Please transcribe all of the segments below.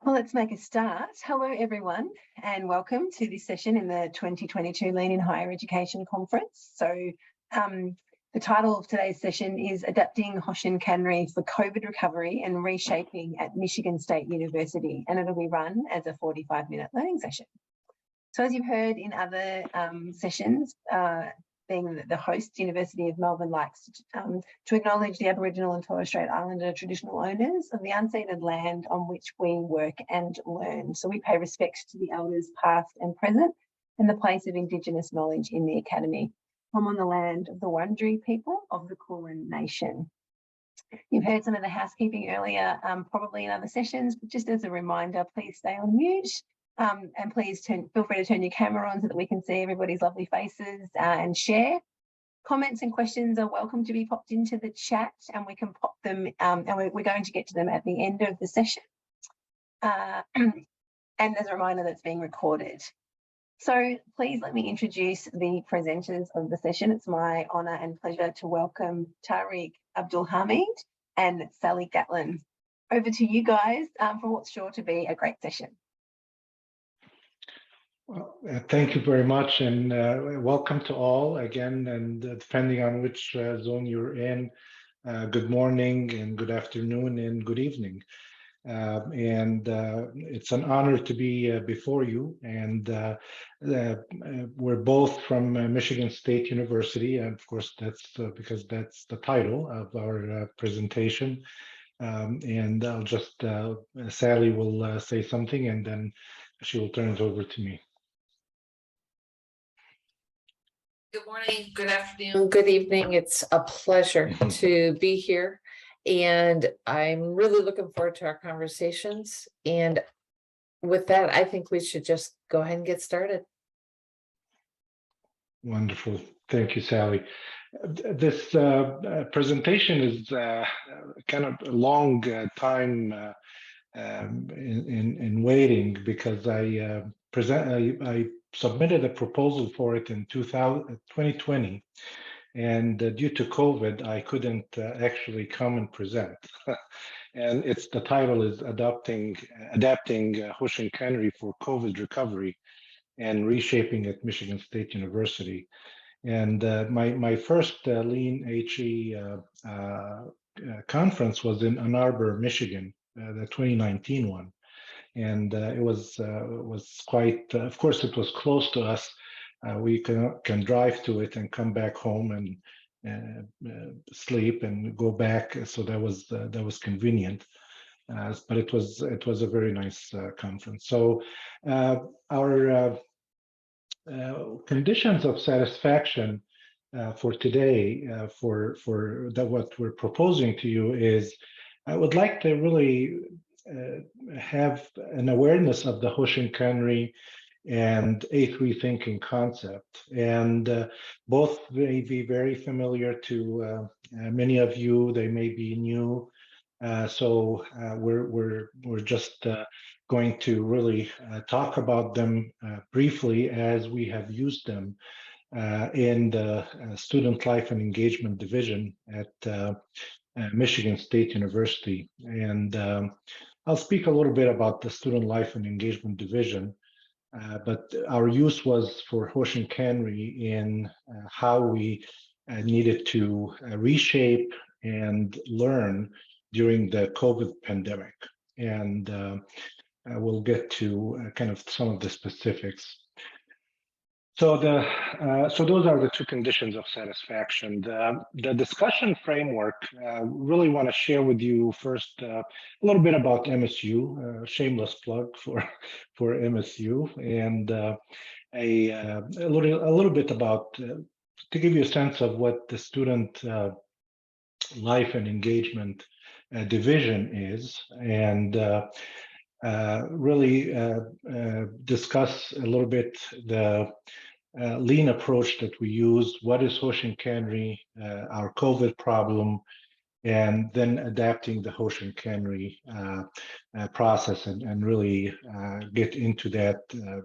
Well, let's make a start. Hello, everyone, and welcome to this session in the 2022 Lean in Higher Education Conference. The title of today's session is Adapting Hoshin Kanri for COVID Recovery and Reshaping at Michigan State University, and it'll be run as a 45-minute learning session. So as you've heard in other sessions, being the host, University of Melbourne likes to acknowledge the Aboriginal and Torres Strait Islander traditional owners of the unceded land on which we work and learn. So we pay respect to the elders past and present and the place of Indigenous knowledge in the Academy. I'm on the land of the Wurundjeri people of the Kulin Nation. You've heard some of the housekeeping earlier, probably in other sessions, but just as a reminder, please stay on mute. And please feel free to turn your camera on so that we can see everybody's lovely faces and share. Comments and questions are welcome to be popped into the chat, and we can pop them, and we're going to get to them at the end of the session. And as a reminder, that's being recorded. So please let me introduce the presenters of the session. It's my honour and pleasure to welcome Tariq, Abdelhamid and Sally Gatlin. Over to you guys for what's sure to be a great session. Well, thank you very much, and welcome to all again, and depending on which zone you're in, good morning and good afternoon and good evening. It's an honor to be before you, and we're both from Michigan State University, and of course that's because that's the title of our presentation. And I'll just, Sally will say something and then she will turn it over to me. Good morning, good afternoon, good evening. It's a pleasure to be here, and I'm really looking forward to our conversations. And with that, I think we should just go ahead and get started. Wonderful. Thank you, Sally. This presentation is kind of a long time in waiting, because I submitted a proposal for it in 2020, and due to COVID, I couldn't actually come and present. And the title is Adapting Hoshin Kanri for COVID Recovery and Reshaping at Michigan State University. And my first Lean HE conference was in Ann Arbor, Michigan, the 2019 one. And it was quite, of course, it was close to us. We can drive to it and come back home and sleep and go back. So that was convenient. But it was a very nice conference. So our conditions of satisfaction for today, for what we're proposing to you is, I would like to really have an awareness of the Hoshin Kanri and A3 thinking concept, and both may be very familiar to many of you. They may be new, so we're just going to really talk about them briefly, as we have used them in the Student Life and Engagement Division at Michigan State University. And I'll speak a little bit about the Student Life and Engagement Division, but our use was for Hoshin Kanri in how we needed to reshape and learn during the COVID pandemic. And we'll get to kind of some of the specifics. So those are the two conditions of satisfaction. The discussion framework, really want to share with you first a little bit about MSU, shameless plug for MSU, and a little bit about to give you a sense of what the Student Life and Engagement Division is, and really discuss a little bit the lean approach that we use. What is Hoshin Kanri, our COVID problem, and then adapting the Hoshin Kanri process, and really get into that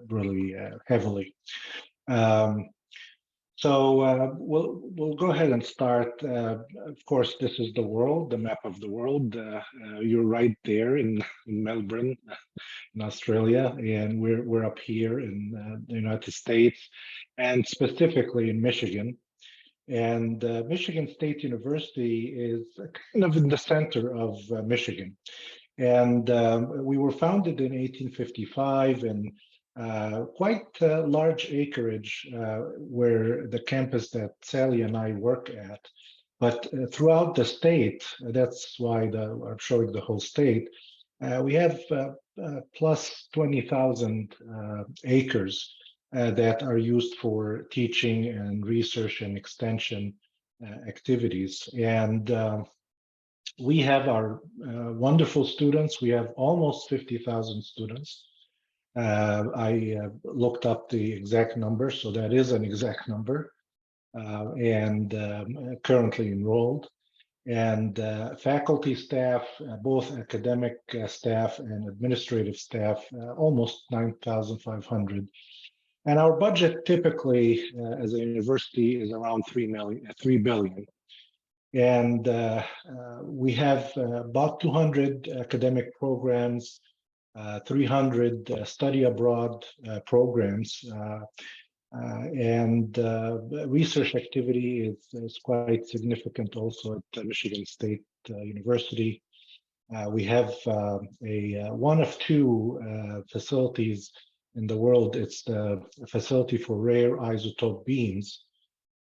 really heavily. We'll go ahead and start. Of course, this is the world, the map of the world. You're right there in Melbourne, in Australia, and we're up here in the United States, and specifically in Michigan. And Michigan State University is kind of in the center of Michigan. And we were founded in 1855 and quite large acreage where the campus that Sally and I work at. But throughout the state, that's why I'm showing the whole state, we have plus 20,000 acres that are used for teaching and research and extension activities. And we have our wonderful students. We have almost 50,000 students. I looked up the exact number, so that is an exact number, and currently enrolled. And faculty staff, both academic staff and administrative staff, almost 9,500. And our budget typically as a university is around 3 billion. And we have about 200 academic programs, 300 study abroad programs, and research activity is quite significant also at Michigan State University. We have one of two facilities in the world. It's the facility for rare isotope beams.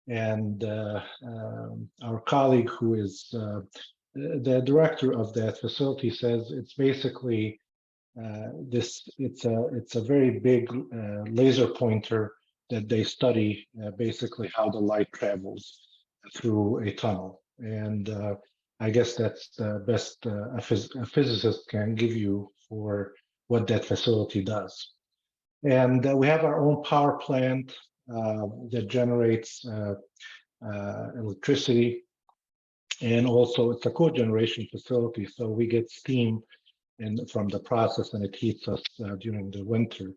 And our colleague who is the director of that facility says it's basically it's a very big laser pointer that they study basically how the light travels through a tunnel. And I guess that's the best a physicist can give you for what that facility does. And we have our own power plant that generates electricity, and also it's a cogeneration facility, so we get steam from the process, and it heats us during the winter.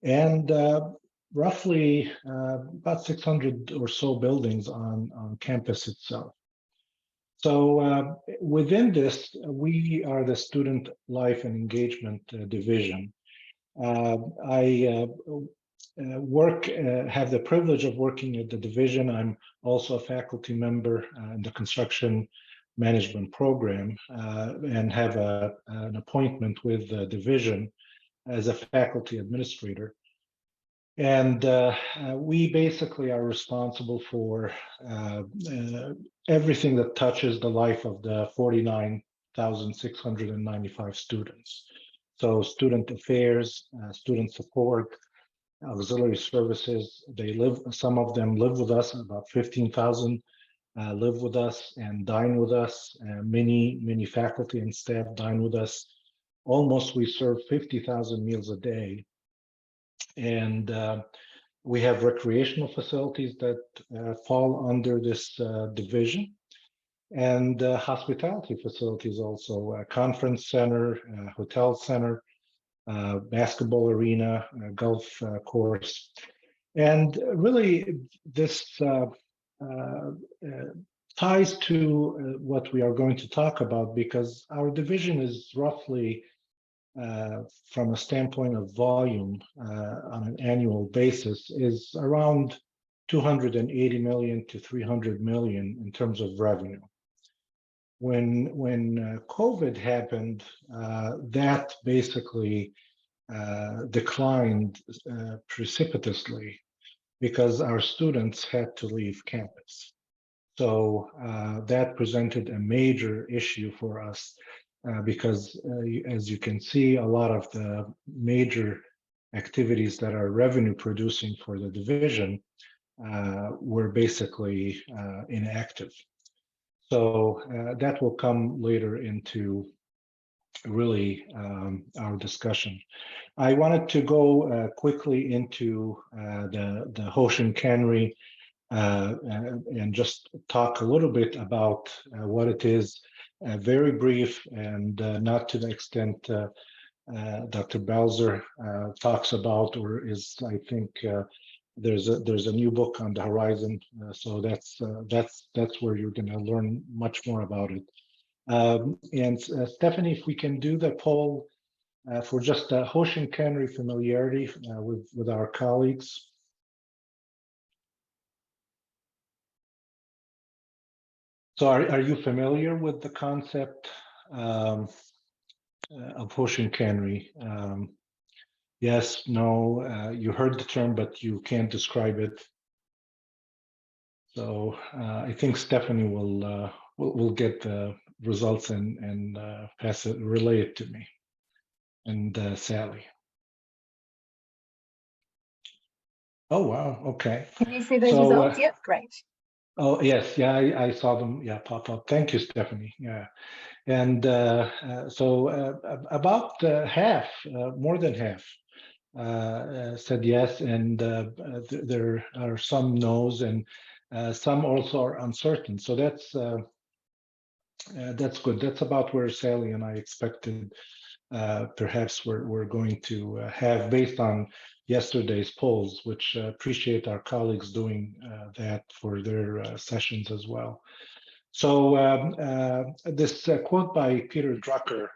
And roughly about 600 or so buildings on campus itself. So within this, we are the Student Life and Engagement Division. I have the privilege of working at the division. I'm also a faculty member in the construction management program and have an appointment with the division as a faculty administrator. And we basically are responsible for everything that touches the life of the 49,695 students. So student affairs, student support, auxiliary services. Some of them live with us, about 15,000 live with us and dine with us. Many faculty and staff dine with us. Almost we serve 50,000 meals a day. And we have recreational facilities that fall under this division, and hospitality facilities also, a conference center, hotel center, basketball arena, golf course. And really this ties to what we are going to talk about, because our division is roughly from a standpoint of volume on an annual basis is around 280 million to 300 million in terms of revenue. When COVID happened, that basically declined precipitously because our students had to leave campus. So that presented a major issue for us because as you can see, a lot of the major activities that are revenue producing for the division were basically inactive. So that will come later into really our discussion. I wanted to go quickly into the Hoshin Kanri and just talk a little bit about what it is, very brief and not to the extent Dr. Balzer talks about or is, I think, there's a new book on the horizon, so that's where you're going to learn much more about it. And Stephanie, if we can do the poll for just Hoshin Kanri familiarity with our colleagues. So are you familiar with the concept of Hoshin Kanri? Yes, no, you heard the term, but you can't describe it. So I think Stephanie will get the results and relay it to me, and Sally. Oh wow, okay. Can you see those results? Yep, great. Oh yes, yeah, I saw them. Yeah, pop up. Thank you, Stephanie. Yeah, and so about half, more than half, said yes, and there are some no's, and some also are uncertain. So that's good. That's about where Sally and I expected. Perhaps we're going to have, based on yesterday's polls, which appreciate our colleagues doing that for their sessions as well. So this quote by Peter Drucker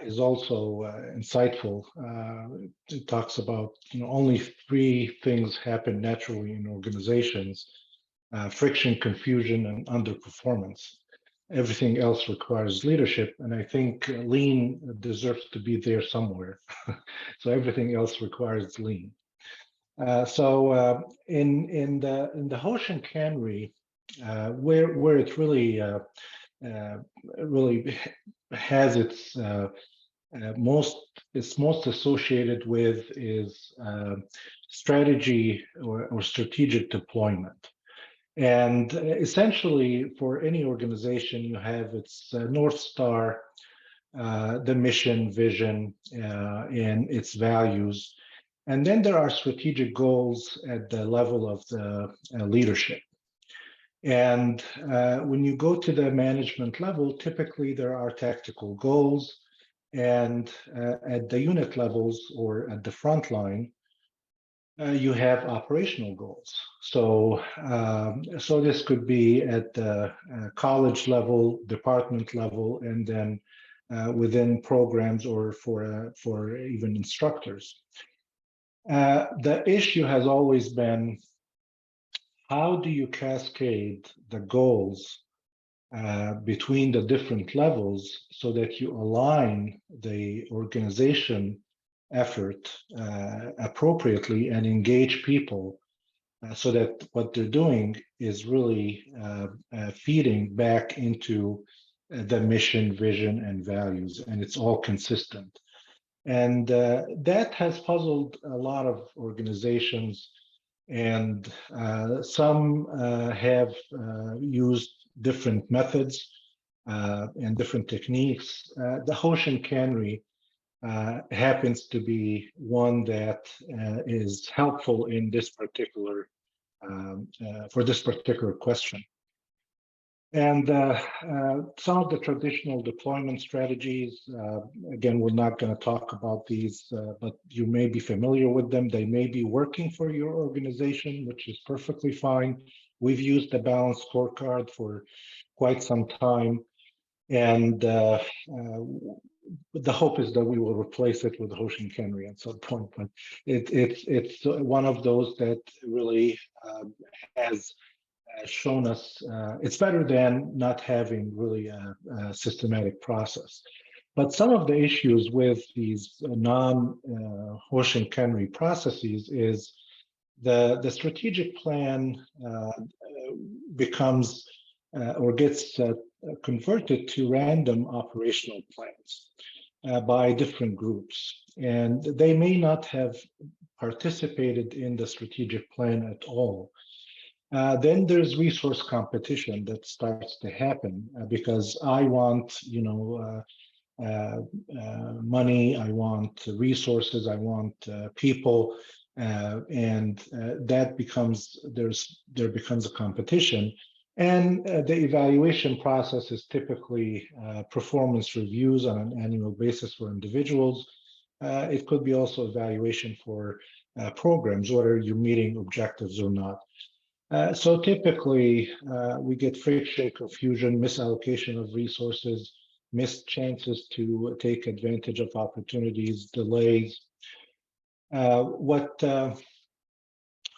is also insightful. It talks about, only three things happen naturally in organizations: friction, confusion, and underperformance. Everything else requires leadership, and I think lean deserves to be there somewhere. So everything else requires lean. So in the Hoshin Kanri, where it really has its most associated with is strategy or strategic deployment. And essentially, for any organization, you have its North Star, the mission, vision, and its values. And then there are strategic goals at the level of the leadership. And when you go to the management level, typically there are tactical goals. And at the unit levels or at the front line, you have operational goals. So, so this could be at the college level, department level, and then within programs or for even instructors. The issue has always been, how do you cascade the goals between the different levels so that you align the organization effort appropriately and engage people so that what they're doing is really feeding back into the mission, vision, and values, and it's all consistent. And that has puzzled a lot of organizations, and some have used different methods and different techniques. The Hoshin Kanri happens to be one that is helpful in this particular for this particular question. And some of the traditional deployment strategies, again, we're not going to talk about these, but you may be familiar with them. They may be working for your organization, which is perfectly fine. We've used the balanced scorecard for quite some time, and the hope is that we will replace it with Hoshin Kanri at some point. But it's one of those that really has shown us it's better than not having really a systematic process. But some of the issues with these non-Hoshin Kanri processes is the strategic plan becomes or gets converted to random operational plans by different groups. And they may not have participated in the strategic plan at all. Then there's resource competition that starts to happen because I want, money, I want resources, I want people, and that becomes there becomes a competition. And the evaluation process is typically performance reviews on an annual basis for individuals, It could be also evaluation for programs, whether you're meeting objectives or not. So typically, we get friction, confusion, misallocation of resources, missed chances to take advantage of opportunities, delays. What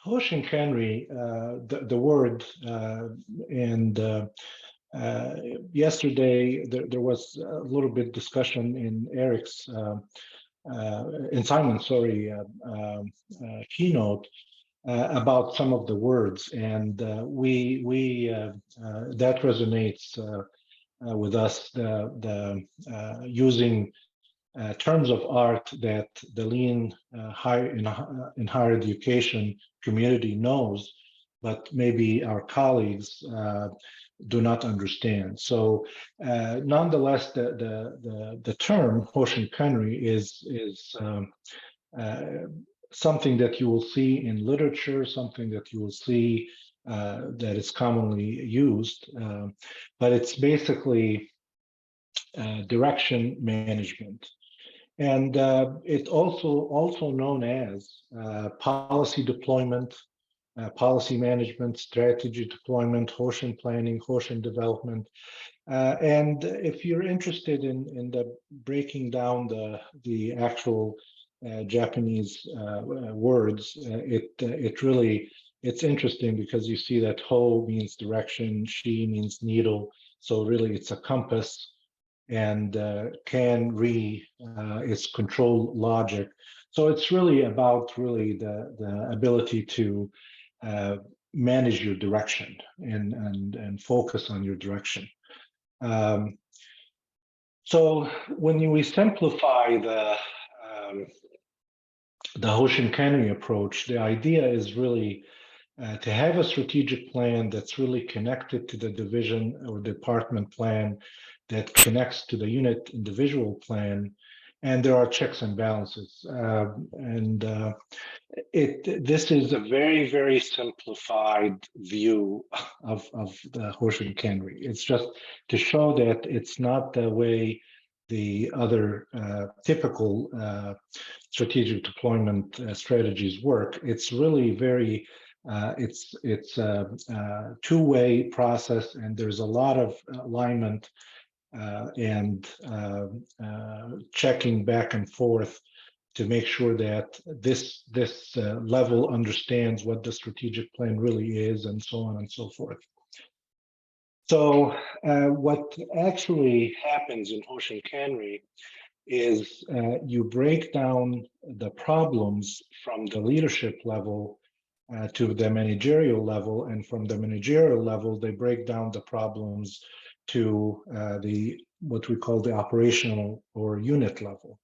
Hoshin Kanri, the word, and yesterday there was a little bit discussion in Eric's, in Simon's, sorry, keynote about some of the words, and that resonates with us. The using terms of art that the lean in higher education community knows, but maybe our colleagues do not understand. So, nonetheless, the term Hoshin Kanri is something that you will see in literature, something that you will see that is commonly used, but it's basically direction management. And it's also known as policy deployment, policy management, strategy deployment, Hoshin planning, Hoshin development. And if you're interested in the breaking down the actual Japanese words, it's interesting because you see that Ho means direction, Shi means needle, so really it's a compass, and Kanri is control logic. So it's really about the ability to manage your direction and focus on your direction. So when we simplify the Hoshin Kanri approach, the idea is really to have a strategic plan that's really connected to the division or department plan, that connects to the unit individual plan, and there are checks and balances. This is a very, very simplified view of the Hoshin Kanri. It's just to show that it's not the way the other typical strategic deployment strategies work. It's really very it's a two-way process, and there's a lot of alignment and checking back and forth to make sure that this level understands what the strategic plan really is, and so on and so forth. So what actually happens in Hoshin Kanri is you break down the problems from the leadership level to the managerial level, and from the managerial level, they break down the problems to what we call the operational or unit level.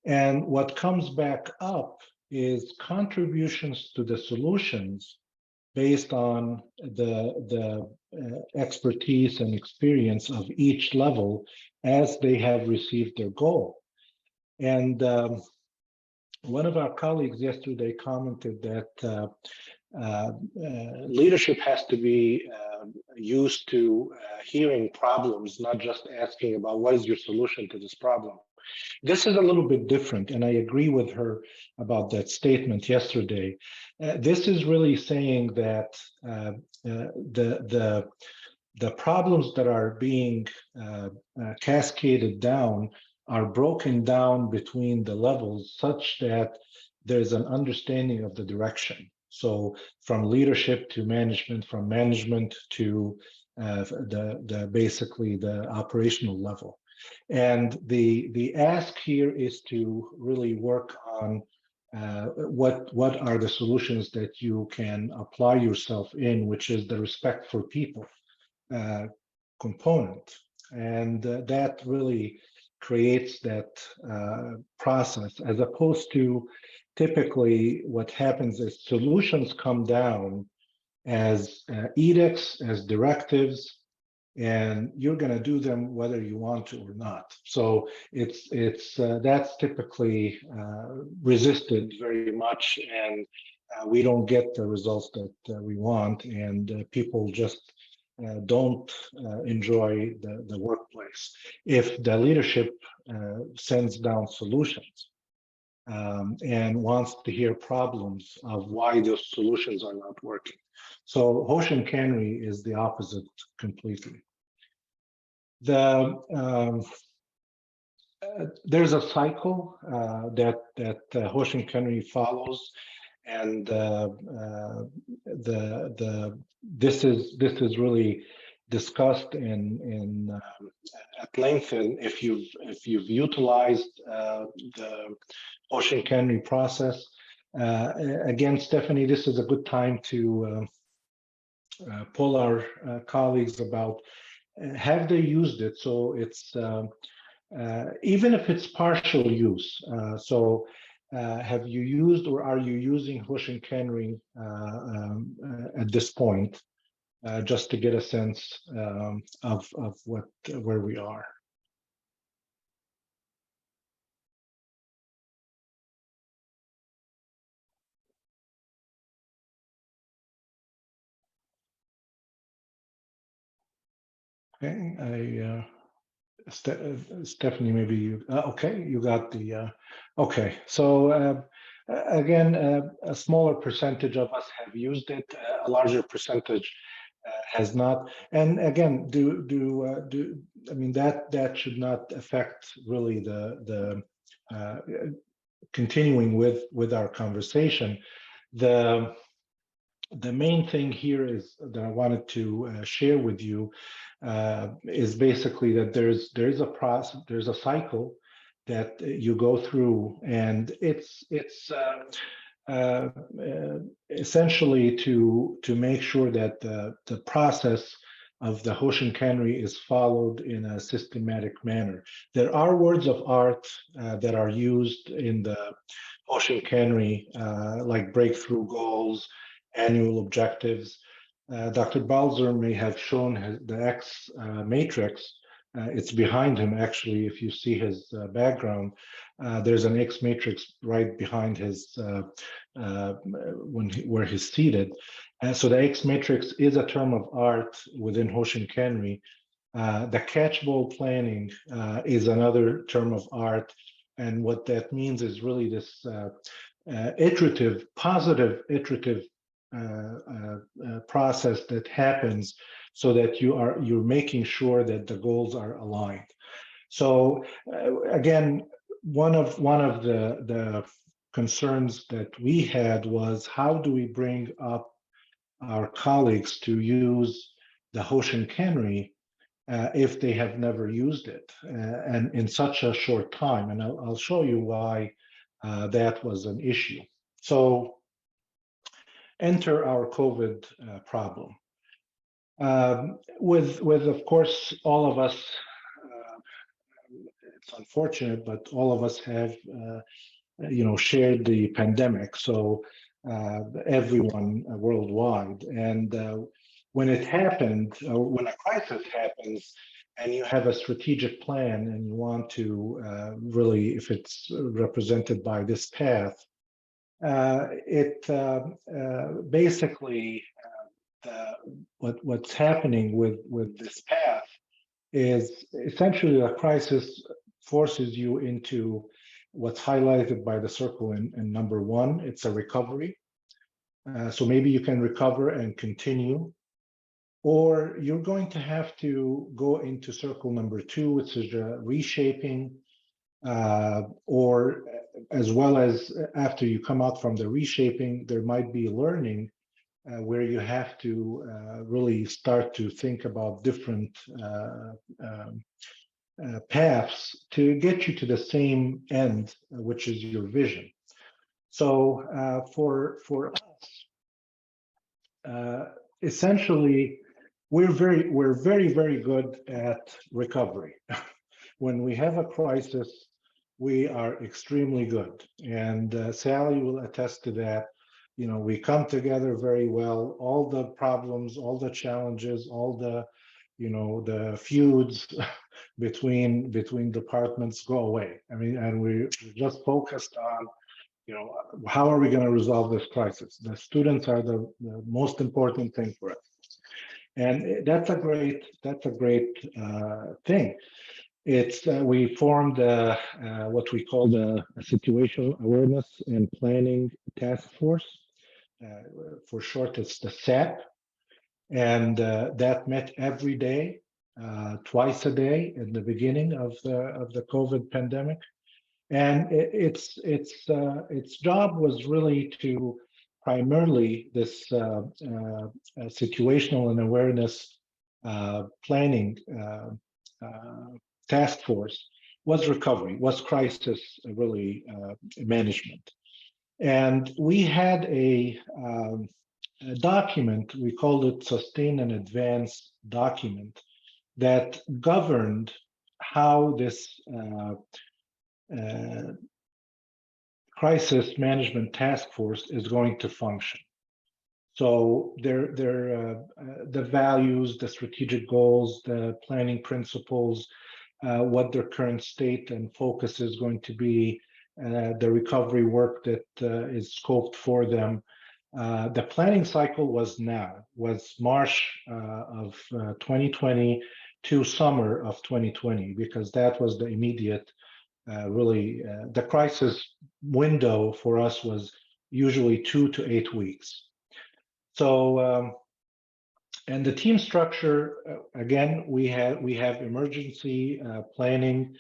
And what comes back up is contributions to the solutions based on the expertise and experience of each level as they have received their goal. And one of our colleagues yesterday commented that leadership has to be used to hearing problems, not just asking about what is your solution to this problem. This is a little bit different, and I agree with her about that statement yesterday. This is really saying that the problems that are being cascaded down are broken down between the levels such that there's an understanding of the direction. So from leadership to management, from management to basically the operational level. And the ask here is to really work on what are the solutions that you can apply yourself in, which is the respect for people component. And that really creates that process, as opposed to typically what happens is solutions come down as edicts, as directives, and you're going to do them whether you want to or not. So that's typically resisted very much, and we don't get the results that we want, and people just don't enjoy the workplace if the leadership sends down solutions. and wants to hear problems of why those solutions are not working. So Hoshin Kanri is the opposite completely. There's a cycle that Hoshin Kanri follows, and this is really discussed in at length. And if you've utilized the Hoshin Kanri process, again, Stephanie, this is a good time to pull our colleagues about have they used it. So it's even if it's partial use. Have you used or are you using Hoshin Kanri at this point? Just to get a sense of where we are. Okay, Stephanie, maybe you, okay, you got the, okay. So again, a smaller percentage of us have used it, a larger percentage has not. And again, I mean, that should not affect really the continuing with our conversation. The main thing here is that I wanted to share with you is basically that there's a process, there's a cycle that you go through, and it's essentially to make sure that the process of the Hoshin Kanri is followed in a systematic manner. There are words of art that are used in the Hoshin Kanri, like breakthrough goals, annual objectives. Dr. Balzer may have shown the X matrix. It's behind him, actually, if you see his background. There's an X matrix right behind his, where he's seated. And so the X matrix is a term of art within Hoshin Kanri. The catchball planning is another term of art. And what that means is really this iterative, positive iterative process that happens so that you're making sure that the goals are aligned. So again, one of the concerns that we had was how do we bring up our colleagues to use the Hoshin Kanri if they have never used it and in such a short time. And I'll show you why that was an issue. So enter our COVID problem. With of course, all of us, it's unfortunate, but all of us have, shared the pandemic. So everyone worldwide. And when it happened, when a crisis happens, and you have a strategic plan and you want to really, if it's represented by this path, basically what's happening with this path is essentially a crisis forces you into what's highlighted by the circle in number one. It's a recovery. So maybe you can recover and continue, or you're going to have to go into circle number two, which is reshaping, or as well as after you come out from the reshaping, there might be learning where you have to really start to think about different paths to get you to the same end, which is your vision. So for us, essentially, we're very good at recovery. When we have a crisis, we are extremely good, and Sally will attest to that. We come together very well. All the problems, all the challenges, all the the feuds between departments go away. I mean, and we're just focused on how are we going to resolve this crisis? The students are the most important thing for us, and that's a great thing. We formed what we call the Situational Awareness and Planning Task Force. For short, it's the SAP, and that met every day, twice a day in the beginning of the COVID pandemic. And its job was really to primarily this situational and awareness planning task force was recovery, was crisis really management. And we had a document, we called it Sustain and Advance document, that governed how this crisis management task force is going to function. So the values, the strategic goals, the planning principles, what their current state and focus is going to be, the recovery work that is scoped for them. The planning cycle was March of 2020 to summer of 2020, because that was the immediate, the crisis window for us was usually 2 to 8 weeks. So, and the team structure, again, we have emergency planning,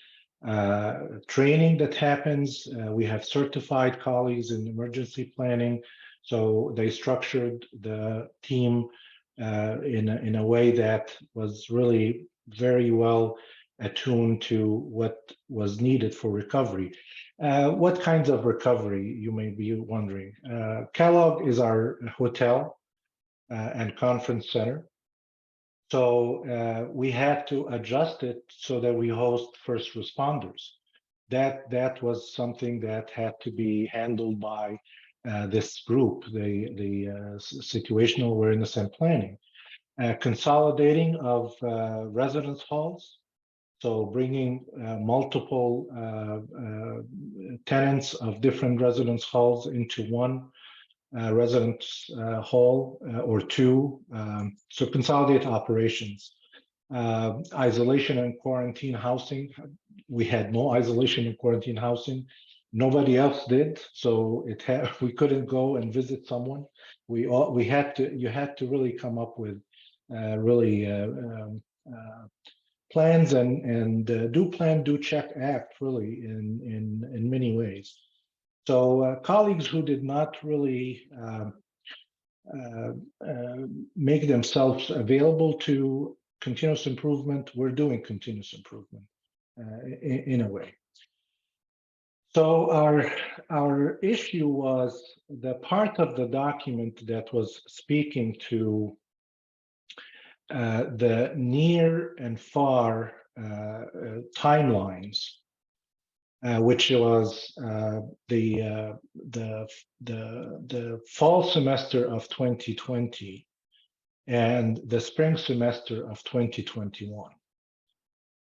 training that happens. We have certified colleagues in emergency planning. So they structured the team in a way that was really very well attuned to what was needed for recovery. What kinds of recovery, you may be wondering? Kellogg is our hotel and conference center. So we had to adjust it so that we host first responders. That was something that had to be handled by this group, the Situational Awareness and Planning. Consolidating of residence halls, so bringing multiple tenants of different residence halls into one residence hall or two, so consolidate operations. Isolation and quarantine housing. We had no isolation and quarantine housing. Nobody else did, so we couldn't go and visit someone. You had to really come up with plans and do plan, do check, act really in many ways. So colleagues who did not really make themselves available to continuous improvement were doing continuous improvement in a way. So our issue was the part of the document that was speaking to the near and far timelines, which was the fall semester of 2020 and the spring semester of 2021.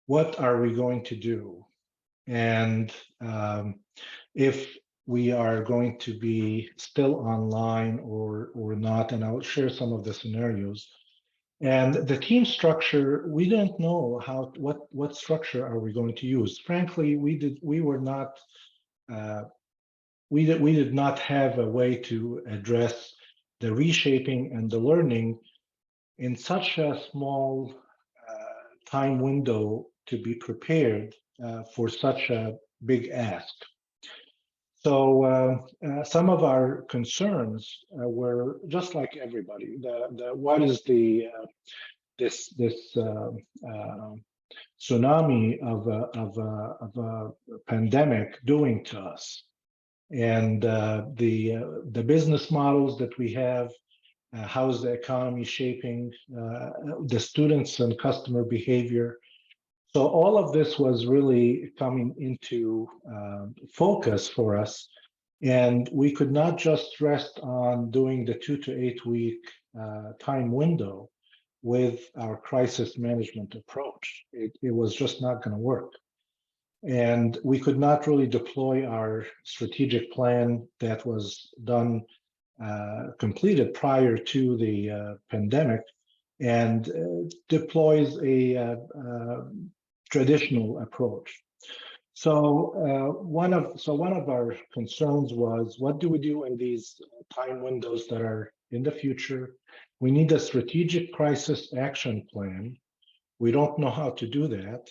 What are we going to do? And if we are going to be still online or not, and I'll share some of the scenarios. And the team structure, we didn't know what structure are we going to use. Frankly, we did not have a way to address the reshaping and the learning in such a small time window to be prepared for such a big ask. So some of our concerns were just like everybody. What is this tsunami of a pandemic doing to us, and the business models that we have, how is the economy shaping, the students and customer behavior. So all of this was really coming into focus for us, and we could not just rest on doing the 2 to 8 week time window with our crisis management approach. It was just not going to work. And we could not really deploy our strategic plan that was done, completed prior to the pandemic, and deploys a traditional approach. So one of our concerns was, what do we do in these time windows that are in the future? We need a strategic crisis action plan. We don't know how to do that,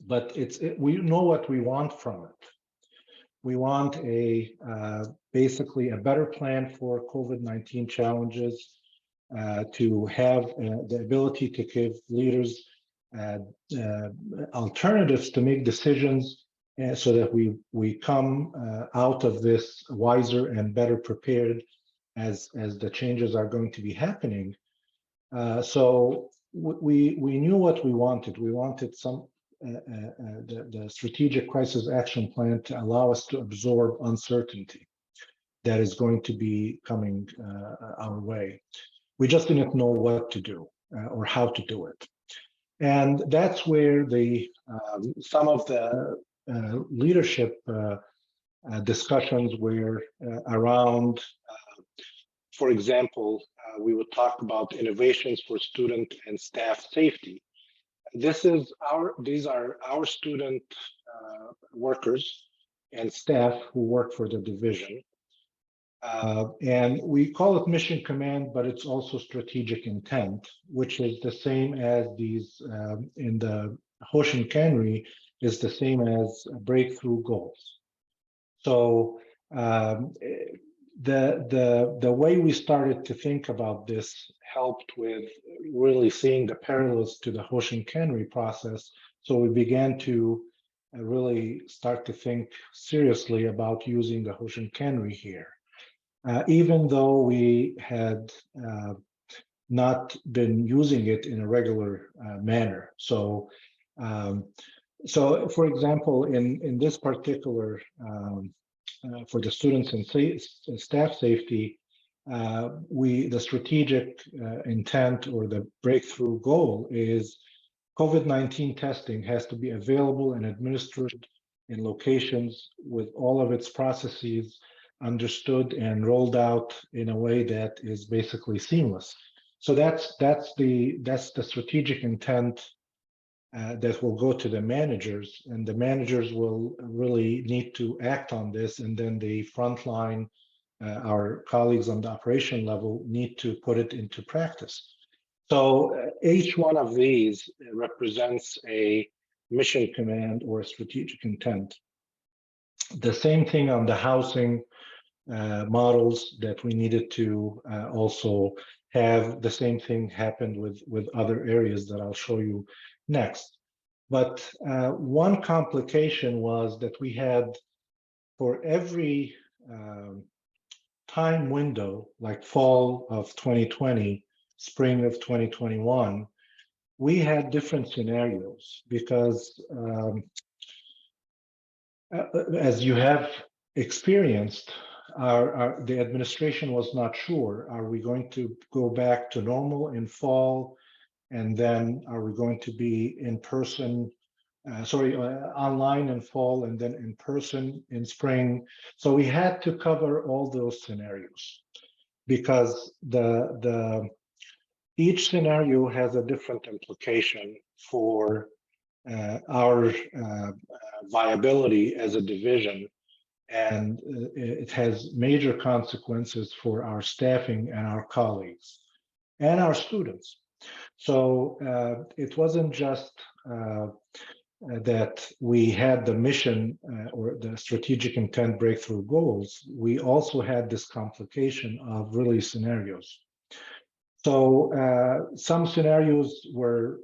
but we know what we want from it. We want basically a better plan for COVID-19 challenges, to have the ability to give leaders alternatives to make decisions, so that we come out of this wiser and better prepared as the changes are going to be happening. So we knew what we wanted. We wanted the strategic crisis action plan to allow us to absorb uncertainty that is going to be coming our way. We just didn't know what to do or how to do it. And that's where some of the leadership discussions were around, for example, we would talk about innovations for student and staff safety. These are our student workers and staff who work for the division. And we call it mission command, but it's also strategic intent, which is the same as these in the Hoshin Kanri, is the same as breakthrough goals. So the way we started to think about this helped with really seeing the parallels to the Hoshin Kanri process. So we began to really start to think seriously about using the Hoshin Kanri here. Even though we had not been using it in a regular manner. So, for example, in this particular, for the students and staff safety, the strategic intent or the breakthrough goal is COVID-19 testing has to be available and administered in locations with all of its processes understood and rolled out in a way that is basically seamless. So that's the strategic intent that will go to the managers, and the managers will really need to act on this, and then the frontline, our colleagues on the operation level, need to put it into practice. So each one of these represents a mission command or a strategic intent. The same thing on the housing models, that we needed to also have the same thing happen with other areas that I'll show you next. But one complication was that we had, for every time window, like fall of 2020, spring of 2021, we had different scenarios because as you have experienced, the administration was not sure. Are we going to go back to normal in fall? And then are we going to be in person, online in fall and then in person in spring? So we had to cover all those scenarios because each scenario has a different implication for our viability as a division. And it has major consequences for our staffing and our colleagues and our students. So it wasn't just that we had the mission or the strategic intent breakthrough goals. We also had this complication of really scenarios. So some scenarios were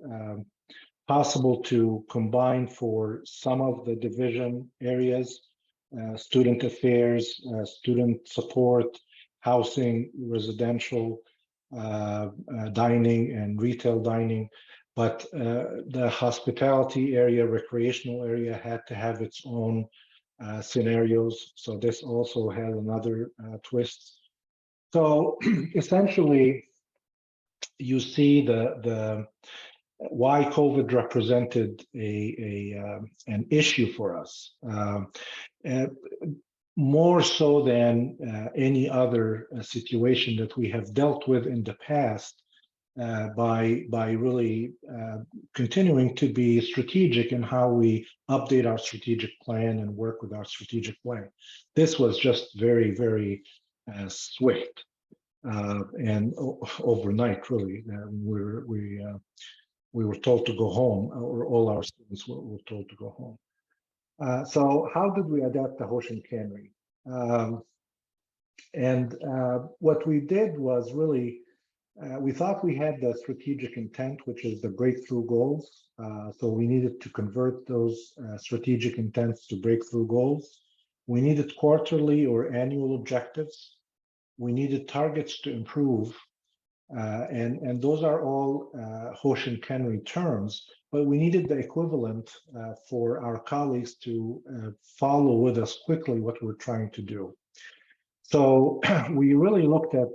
possible to combine for some of the division areas. Student affairs, student support, housing, residential, dining and retail dining. But the hospitality area, recreational area had to have its own scenarios. So this also had another twist. So essentially, you see the why COVID represented an issue for us, more so than any other situation that we have dealt with in the past. by really continuing to be strategic in how we update our strategic plan and work with our strategic plan. This was just very, very swift and overnight, really. We were told to go home, or all our students were told to go home. So how did we adapt the Hoshin Kanri? What we did was really, we thought we had the strategic intent, which is the breakthrough goals. So we needed to convert those strategic intents to breakthrough goals. We needed quarterly or annual objectives. We needed targets to improve. And those are all Hoshin Kanri terms, but we needed the equivalent for our colleagues to follow with us quickly what we're trying to do. So we really looked at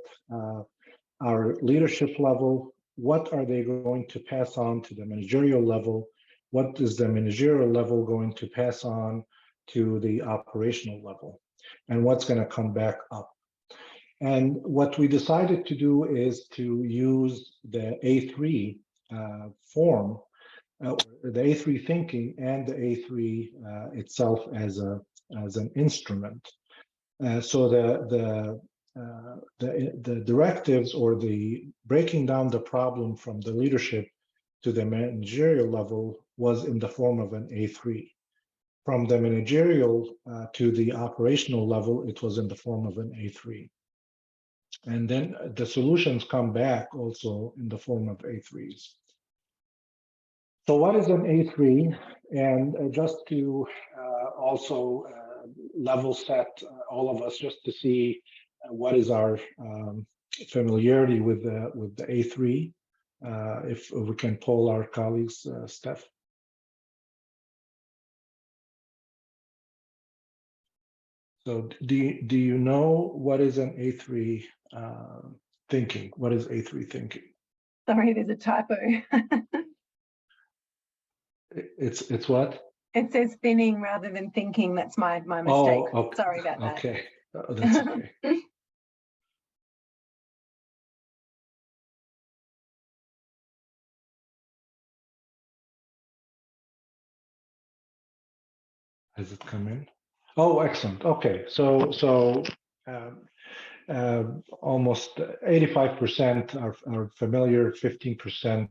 our leadership level. What are they going to pass on to the managerial level? What is the managerial level going to pass on to the operational level? And what's going to come back up? And what we decided to do is to use the A3 form, the A3 thinking and the A3 itself as an instrument. So the directives, or the breaking down the problem from the leadership to the managerial level, was in the form of an A3. From the managerial to the operational level, it was in the form of an A3. And then the solutions come back also in the form of A3s. So what is an A3? And just to also level set all of us, just to see what is our familiarity with the A3, if we can poll our colleagues, Steph. So do you know what is an A3 thinking? What is A3 thinking? Sorry, there's a typo. It's what? It says thinning rather than thinking. That's my mistake. Oh, okay. Sorry about that. Okay, that's okay. Has it come in? Oh, excellent. Okay, so almost 85% are familiar. 15%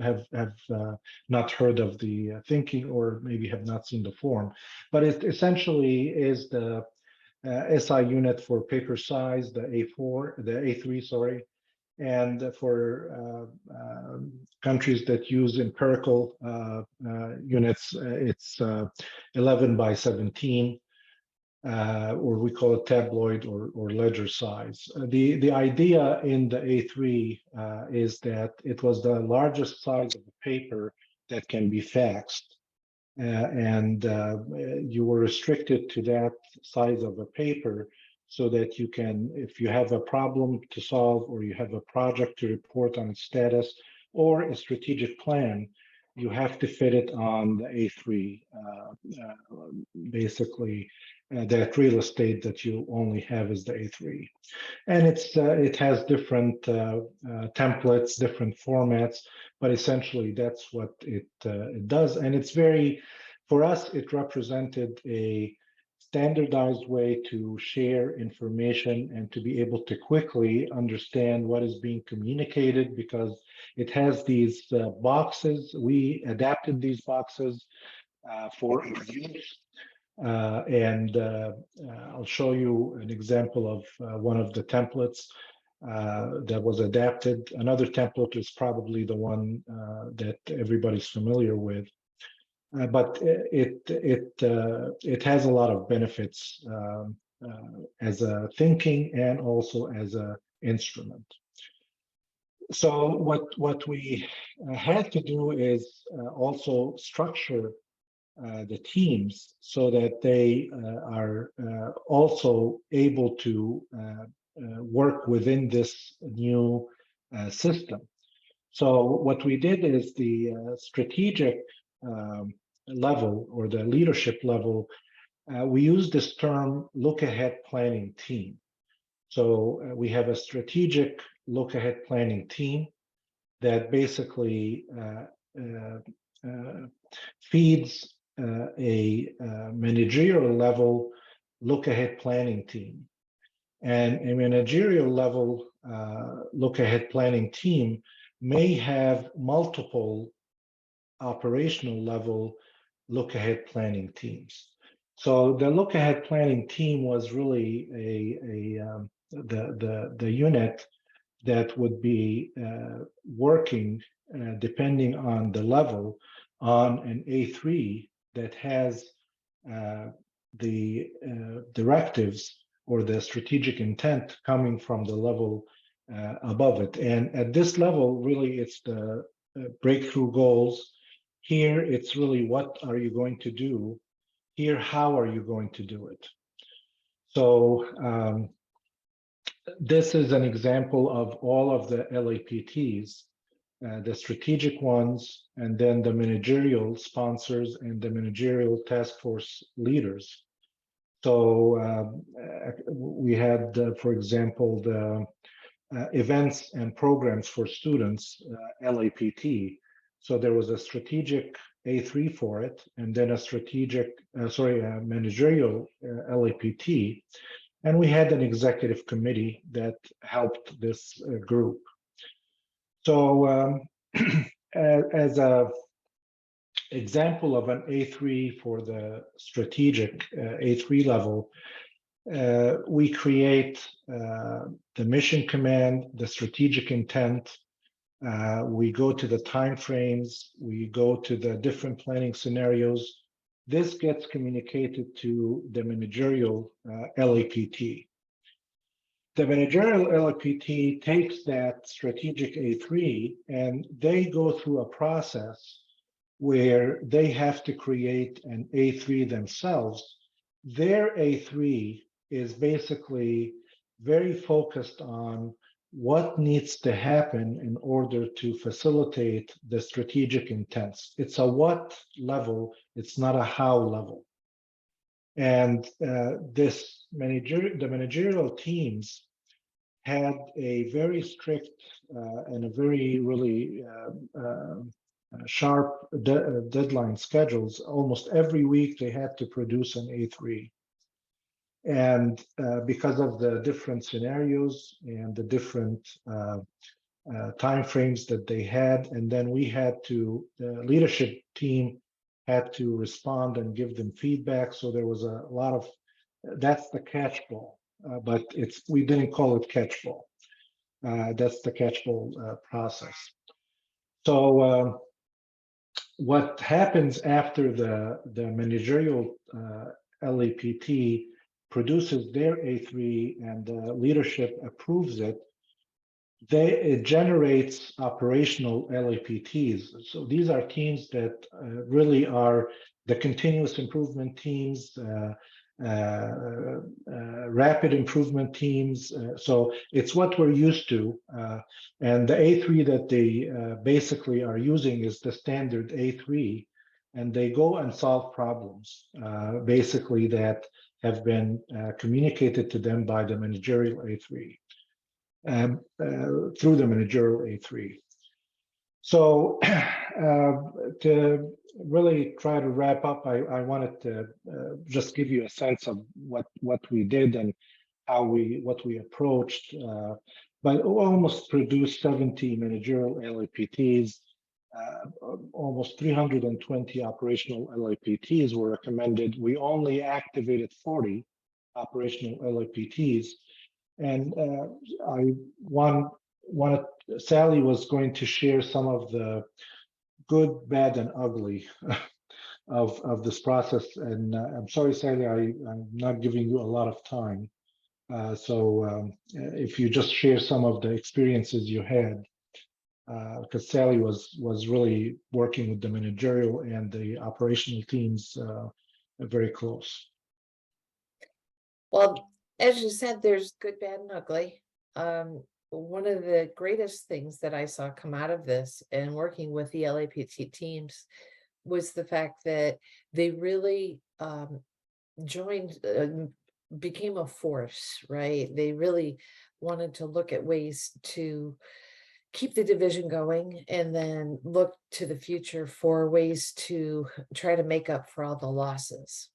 have not heard of the thinking, or maybe have not seen the form. But it essentially is the SI unit for paper size, the A3, sorry. And for countries that use empirical units, it's 11 by 17, or we call it tabloid or ledger size. The idea in the A3 is that it was the largest size of the paper that can be faxed. And you were restricted to that size of a paper, so that you can, if you have a problem to solve, or you have a project to report on its status, or a strategic plan, you have to fit it on the A3, basically. That real estate that you only have is the A3. And it has different templates, different formats, but essentially that's what it does. And it's very, for us, it represented a standardized way to share information and to be able to quickly understand what is being communicated, because it has these boxes. We adapted these boxes for use. And I'll show you an example of one of the templates that was adapted. Another template is probably the one that everybody's familiar with. But it has a lot of benefits as a thinking and also as an instrument. So what we had to do is also structure the teams so that they are also able to work within this new system. So what we did is the strategic level, or the leadership level, we use this term look ahead planning team. So we have a strategic look ahead planning team. that basically feeds a managerial level look-ahead planning team. And a managerial level look-ahead planning team may have multiple operational level look-ahead planning teams. So the look-ahead planning team was really the unit that would be working depending on the level on an A3 that has the directives or the strategic intent coming from the level above it. And at this level, really, it's the breakthrough goals. Here, it's really what are you going to do? Here, how are you going to do it? So this is an example of all of the LAPTs, the strategic ones, and then the managerial sponsors and the managerial task force leaders. So we had, for example, the events and programs for students, LAPT. So there was a strategic A3 for it, and then a strategic, managerial LAPT. And we had an executive committee that helped this group. So as a example of an A3 for the strategic A3 level, we create the mission command, the strategic intent. We go to the timeframes. We go to the different planning scenarios. This gets communicated to the managerial LAPT. The managerial LAPT takes that strategic A3 and they go through a process where they have to create an A3 themselves. Their A3 is basically very focused on what needs to happen in order to facilitate the strategic intents. It's a what level, it's not a how level. And the managerial teams had a very strict and a very really sharp deadline schedules. Almost every week they had to produce an A3. And because of the different scenarios and the different timeframes that they had, and then we had to, the leadership team had to respond and give them feedback. So there was a lot of, that's the catchball, but we didn't call it catchball. That's the catchball process. So what happens after the managerial LAPT produces their A3 and the leadership approves it, it generates operational LAPTs. So these are teams that really are the continuous improvement teams, rapid improvement teams. So it's what we're used to. And the A3 that they basically are using is the standard A3, and they go and solve problems, basically that have been communicated to them by the managerial A3, through the managerial A3. So to really try to wrap up, I wanted to just give you a sense of what we did and what we approached, but almost produced 70 managerial LAPTs, almost 320 operational LAPTs were recommended. We only activated 40 operational LAPTs, and Sally was going to share some of the good, bad, and ugly of this process. And I'm sorry, Sally, I'm not giving you a lot of time. So if you just share some of the experiences you had, because Sally was really working with the managerial and the operational teams very close. Well, as you said, there's good, bad, and ugly. One of the greatest things that I saw come out of this and working with the LAPT teams was the fact that they really joined, became a force, right? They really wanted to look at ways to keep the division going and then look to the future for ways to try to make up for all the losses.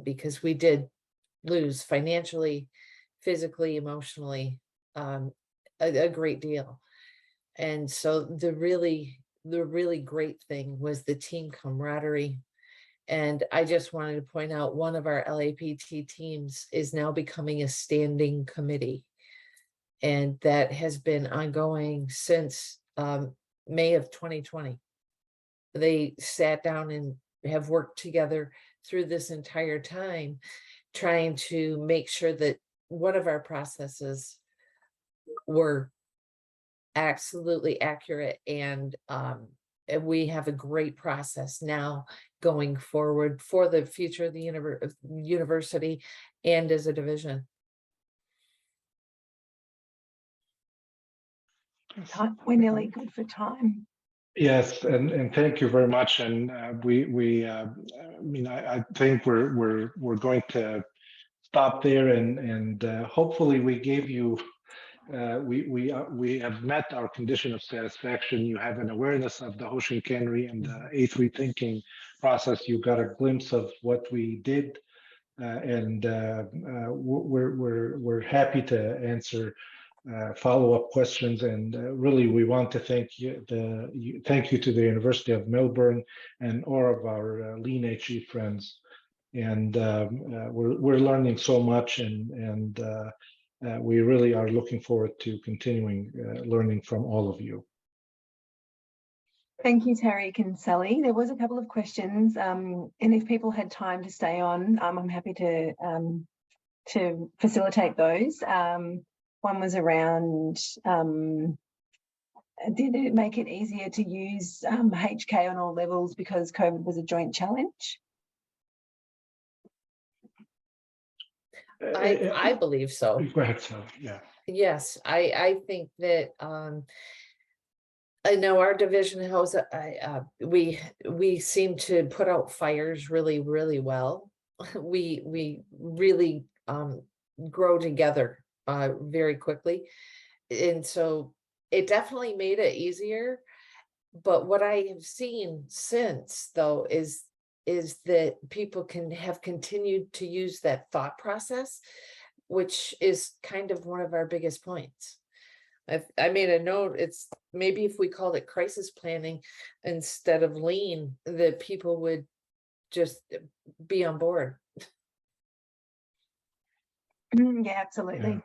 Because we did lose financially, physically, emotionally, a great deal. And so the really great thing was the team camaraderie. And I just wanted to point out one of our LAPT teams is now becoming a standing committee. And that has been ongoing since May of 2020. They sat down and have worked together through this entire time, trying to make sure that one of our processes were absolutely accurate, and we have a great process now going forward for the future of the university and as a division. We're nearly good for time. Yes, and thank you very much. And I think we're going to stop there, and hopefully we gave you we have met our condition of satisfaction. You have an awareness of the Hoshin Kanri and the A3 thinking process. You got a glimpse of what we did, and we're happy to answer follow-up questions. And really, we want to thank you to the University of Melbourne and all of our Lean HE friends. And we're learning so much, and we really are looking forward to continuing learning from all of you. Thank you, Tariq and Sally. There was a couple of questions, and if people had time to stay on, I'm happy to facilitate those. One was around, did it make it easier to use HK on all levels because COVID was a joint challenge? I believe so. Go ahead, Sally. Yeah. Yes, I think that I know our division has we seem to put out fires really well. We really grow together very quickly, and so it definitely made it easier. But what I have seen since, though, is that people have continued to use that thought process, which is kind of one of our biggest points. I made a note, it's maybe if we called it crisis planning instead of lean, that people would just be on board. Yeah, absolutely. Yeah.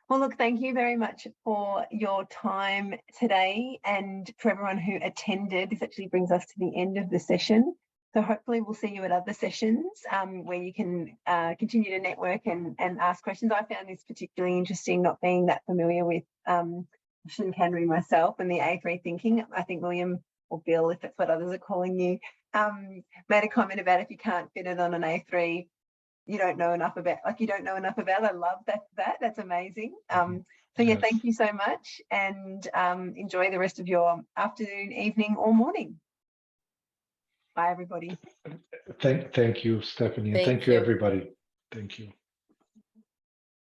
Well, look, thank you very much for your time today, and for everyone who attended. This actually brings us to the end of the session. So hopefully we'll see you at other sessions where you can continue to network and ask questions. I found this particularly interesting, not being that familiar with Hoshin Kanri myself and the A3 thinking. I think William, or Bill, if that's what others are calling you, made a comment about if you can't fit it on an A3, you don't know enough about, like you don't know enough about. I love that's amazing. So yeah, thank you so much, and enjoy the rest of your afternoon, evening, or morning. Bye, everybody. Thank you, Stephanie, and thank you, everybody. Thank you.